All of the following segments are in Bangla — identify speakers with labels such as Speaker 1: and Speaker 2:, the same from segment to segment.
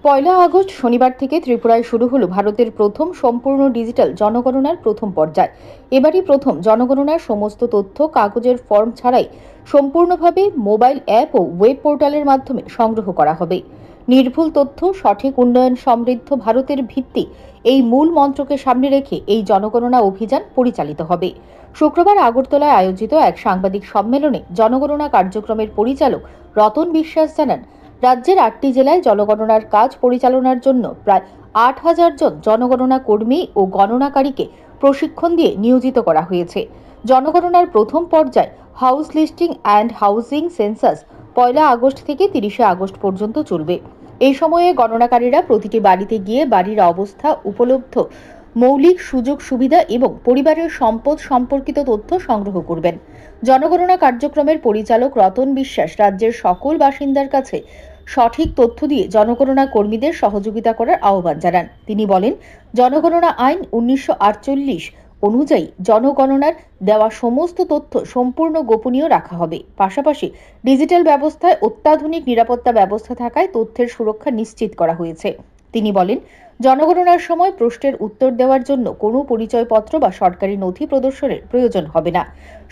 Speaker 1: পয়লা আগস্ট শনিবার থেকে ত্রিপুরায় শুরু হলো ভারতের প্রথম সম্পূর্ণ ডিজিটাল জনগণনার প্রথম পর্যায়। এবারই প্রথম জনগণনার সমস্ত তথ্য কাগজের ফর্ম ছাড়াই সম্পূর্ণভাবে মোবাইল অ্যাপ ও ওয়েব পোর্টালের মাধ্যমে সংগ্রহ করা হবে। নির্ভুল তথ্য, সঠিক উন্নয়ন, সমৃদ্ধ ভারতের ভিত্তি, এই মূল মন্ত্রকে সামনে রেখে এই জনগণনা অভিযান পরিচালিত হবে। শুক্রবার আগরতলায় আয়োজিত এক সাংবাদিক সম্মেলনে জনগণনা কার্যক্রমের পরিচালক রতন বিশ্বাস জানান, রাজ্যের ৮টি জেলায় জনগণনার কাজ পরিচালনার জন্য প্রায় ৮,০০০ জন জনগণনা কর্মী ও গণনাকারীকে প্রশিক্ষণ দিয়ে নিয়োজিত করা হয়েছে। জনগণনার প্রথম পর্যায় house listing and housing census Poila August থেকে ৩০শে আগস্ট পর্যন্ত চলবে। এই সময়ে গণনাকারীরা প্রতিটি বাড়িতে গিয়ে বাড়ির অবস্থা, উপলব্ধ মৌলিক সুযোগ সুবিধা এবং পরিবারের সম্পদ সম্পর্কিত তথ্য সংগ্রহ করবেন। জনগণনা কার্যক্রমের পরিচালক রতন বিশ্বাস রাজ্যের সকল বাসিন্দার কাছে সঠিক তথ্য দিয়ে জনগণনা কর্মীদের সহযোগিতা করার আহ্বান জানান। তিনি বলেন, জনগণনা আইন ১৯৪৮ অনুযায়ী জনগণনার দেওয়া সমস্ত তথ্য সম্পূর্ণ গোপনীয় রাখা হবে। পাশাপাশি ডিজিটাল ব্যবস্থায় অত্যাধুনিক নিরাপত্তা ব্যবস্থা থাকায় তথ্যের সুরক্ষা নিশ্চিত করা হয়েছে। তিনি বলেন, জনগণনার সময় প্রশ্নের উত্তর দেওয়ার জন্য কোনো পরিচয়পত্র বা সরকারি নথি প্রদর্শনের প্রয়োজন হবে না।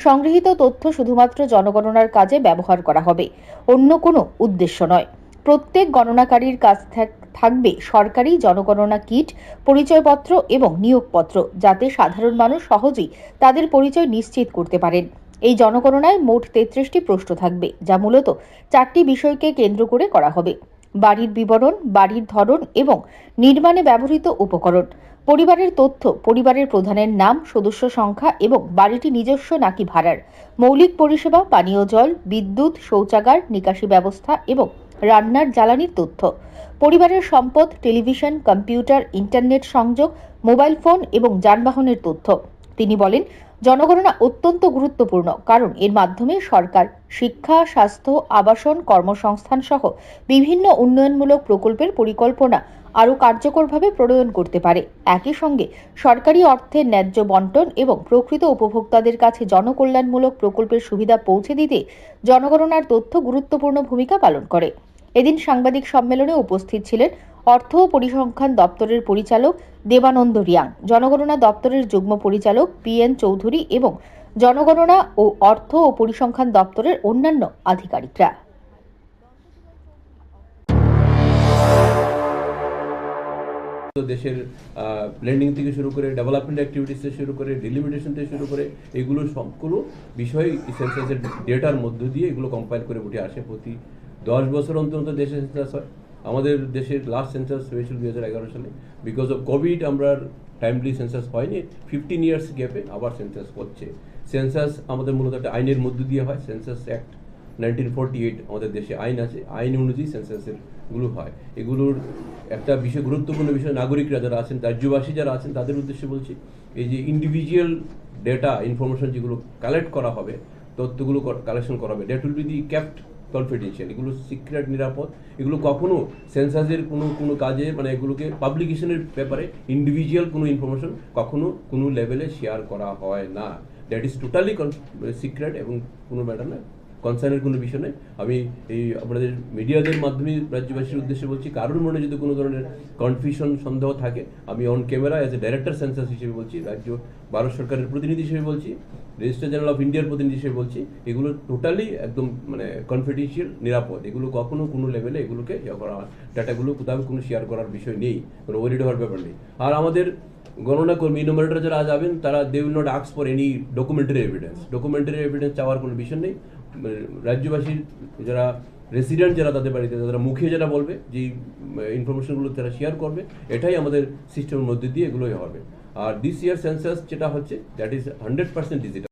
Speaker 1: সংগৃহীত তথ্য শুধুমাত্র জনগণনার কাজে ব্যবহার করা হবে, অন্য কোনো উদ্দেশ্য নয়। প্রত্যেক গণনাকারীর কাছ থাকবে সরকারি জনগণনা কিট, পরিচয়পত্র এবং নিয়োগপত্র, যাতে সাধারণ মানুষ সহজেই তাদের পরিচয় নিশ্চিত করতে পারেন। এই জনগণনায় মোট ৩৩টি প্রশ্ন থাকবে, যা মূলত 4টি বিষয়কে কেন্দ্র করে করা হবে: বাড়ির বিবরণ, বাড়ির ধরন এবং নির্মাণে ব্যবহৃত উপকরণ, পরিবারের তথ্য, পরিবারের প্রধানের নাম, সদস্য সংখ্যা এবং বাড়িটি নিজস্ব নাকি ভাড়ার, মৌলিক পরিষেবা, পানীয় জল, বিদ্যুৎ, শৌচাগার, নিকাশি ব্যবস্থা এবং রান্নার জ্বালানির তথ্য, পরিবারের সম্পদ, টেলিভিশন, কম্পিউটার, ইন্টারনেট সংযোগ, মোবাইল ফোন এবং যানবাহনের তথ্য। তিনি বলেন, জনগণনা অত্যন্ত গুরুত্বপূর্ণ, কারণ এর মাধ্যমে সরকার শিক্ষা, স্বাস্থ্য, আবাসন, কর্মসংস্থান সহ বিভিন্ন উন্নয়নমূলক প্রকল্পের পরিকল্পনা আরও কার্যকরভাবে প্রণয়ন করতে পারে। একই সঙ্গে সরকারি অর্থের ন্যায্য বণ্টন এবং প্রকৃত উপভোক্তাদের কাছে জনকল্যাণমূলক প্রকল্পের সুবিধা পৌঁছে দিতে জনগণনার তথ্য গুরুত্বপূর্ণ ভূমিকা পালন করে। এদিন সাংবাদিক সম্মেলনে উপস্থিত ছিলেন অর্থ ও পরিসংখ্যান দপ্তরের পরিচালক দেবানন্দ রিয়াং, জনগণনা দপ্তরের যুগ্ম পরিচালক PN চৌধুরী এবং জনগণনা ও অর্থ ও পরিসংখ্যান দপ্তরের অন্যান্য আধিকারিকরা।
Speaker 2: দেশের প্ল্যানিং থেকে শুরু করে ডেভেলপমেন্ট অ্যাক্টিভিটিস থেকে শুরু করে ডিলিমিটেশন থেকে শুরু করে এগুলো সবগুলো বিষয় সেন্সাসের ডেটার মধ্য দিয়ে এগুলো কম্পাইল করে উঠে আসে। প্রতি 10 বছর অন্তর দেশে সেন্সাস হয়। আমাদের দেশের লাস্ট সেন্সাস হয়েছিল 2011 সালে। বিকজ অফ কোভিড আমরা টাইমলি সেন্সাস হয়নি। 15 ইয়ার্স গ্যাপে আবার সেন্সাস হচ্ছে। সেন্সাস আমাদের মূলত একটা আইনের মধ্য দিয়ে হয়। সেন্সাস অ্যাক্ট 1948 আমাদের দেশে আইন আছে। আইন অনুযায়ী সেন্সাসের গুলো হয়। এগুলোর একটা বিষয়, গুরুত্বপূর্ণ বিষয়, নাগরিকরা যারা আছেন, রাজ্যবাসী যারা আছেন, তাদের উদ্দেশ্যে বলছি, এই যে ইন্ডিভিজুয়াল ডেটা ইনফরমেশন যেগুলো কালেক্ট করা হবে, তথ্যগুলো কালেকশন করা হবে, that will be the kept confidential. এগুলো সিক্রেট, নিরাপদ। এগুলো কখনো সেন্সাসের কোনো কাজে, মানে এগুলোকে পাবলিকেশনের ব্যাপারে ইন্ডিভিজুয়াল কোনো ইনফরমেশন কখনো কোনো লেভেলে শেয়ার করা হয় না। দ্যাট ইজ টোটালি সিক্রেট এবং কোনো ম্যাটার না, কনসার্নের কোনো বিষয় নেই। আমি এই আপনাদের মিডিয়াদের মাধ্যমে রাজ্যবাসীর উদ্দেশ্যে বলছি, কারোর মনে যদি কোনো ধরনের কনফিউশন, সন্দেহ থাকে, আমি on camera as a director census হিসেবে বলছি, রাজ্য ভারত সরকারের প্রতিনিধি হিসেবে বলছি, রেজিস্ট্রার জেনারেল অফ ইন্ডিয়ার প্রতিনিধি হিসেবে বলছি, এগুলো টোটালি একদম মানে কনফিডেন্সিয়াল, নিরাপদ। এগুলো কখনো কোনো লেভেলে এগুলোকে করা হয়, ডাটাগুলো কোথাও কোনো শেয়ার করার বিষয় নেই, কোনো ওয়ারিড হওয়ার ব্যাপার নেই। আর আমাদের গণনা কর্মী, ইনোমারেটর যারা যাবেন, তারা they will not ask for any documentary evidence. Documentary evidence চাওয়ার কোনো বিষয় নেই। রাজ্যবাসীর যারা রেসিডেন্ট, যারা তাদের বাড়িতে, তারা মুখে যারা বলবে, যেই ইনফরমেশনগুলো তারা শেয়ার করবে, এটাই আমাদের সিস্টেমের মধ্যে দিয়ে এগুলোই হবে। আর দিস ইয়ার সেন্সাস যেটা হচ্ছে, দ্যাট ইজ 100% ডিজিটাল।